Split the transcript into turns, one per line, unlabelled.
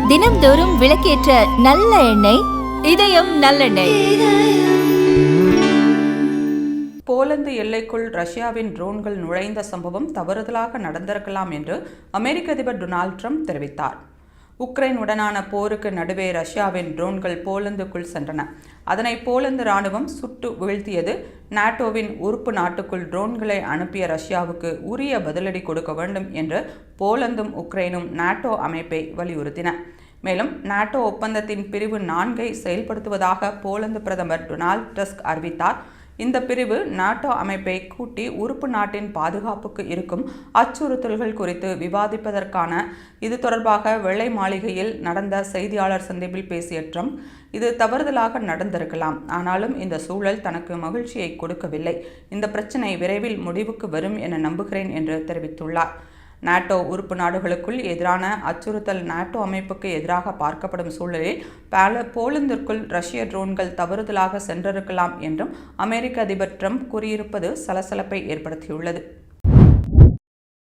தினம்தோறும் விளக்கேற்ற நல்ல எண்ணெய் இதயம் நல்லெண்ணெய்.
போலந்து எல்லைக்குள் ரஷ்யாவின் ட்ரோன்கள் நுழைந்த சம்பவம் தவறுதலாக நடந்திருக்கலாம் என்று அமெரிக்க அதிபர் டொனால்ட் ட்ரம்ப் தெரிவித்தார். உக்ரைனுடனான போருக்கு நடுவே ரஷ்யாவின் ட்ரோன்கள் போலந்துக்குள் சென்றன. அதனை போலந்து இராணுவம் சுட்டு வீழ்த்தியது. நாட்டோவின் உறுப்பு நாட்டுக்குள் ட்ரோன்களை அனுப்பிய ரஷ்யாவுக்கு உரிய பதிலடி கொடுக்க வேண்டும் என்று போலந்தும் உக்ரைனும் நாட்டோ அமைப்பை வலியுறுத்தின. மேலும் நாட்டோ ஒப்பந்தத்தின் பிரிவு 4ஐ செயல்படுத்துவதாக போலந்து பிரதமர் டொனால்ட் டஸ்க் அறிவித்தார். இந்த பிரிவு நாட்டோ அமைப்பை கூட்டி உறுப்பு நாட்டின் பாதுகாப்புக்கு இருக்கும் அச்சுறுத்தல்கள் குறித்து விவாதிப்பதற்கான. இது தொடர்பாக வெள்ளை மாளிகையில் நடந்த செய்தியாளர் சந்திப்பில் பேசிய ட்ரம்ப், இது தவறுதலாக நடந்திருக்கலாம், ஆனாலும் இந்த சூழல் தனக்கு மகிழ்ச்சியை கொடுக்கவில்லை. இந்த பிரச்சினை விரைவில் முடிவுக்கு வரும் என நம்புகிறேன் என்று தெரிவித்துள்ளார். நாட்டோ உறுப்பு நாடுகளுக்குள் எதிரான அச்சுறுத்தல் நாட்டோ அமைப்புக்கு எதிராக பார்க்கப்படும் சூழலில் போலந்திற்குள் ரஷ்ய ட்ரோன்கள் தவறுதலாக சென்றிருக்கலாம் என்றும் அமெரிக்க அதிபர் ட்ரம்ப் கூறியிருப்பது சலசலப்பை ஏற்படுத்தியுள்ளது.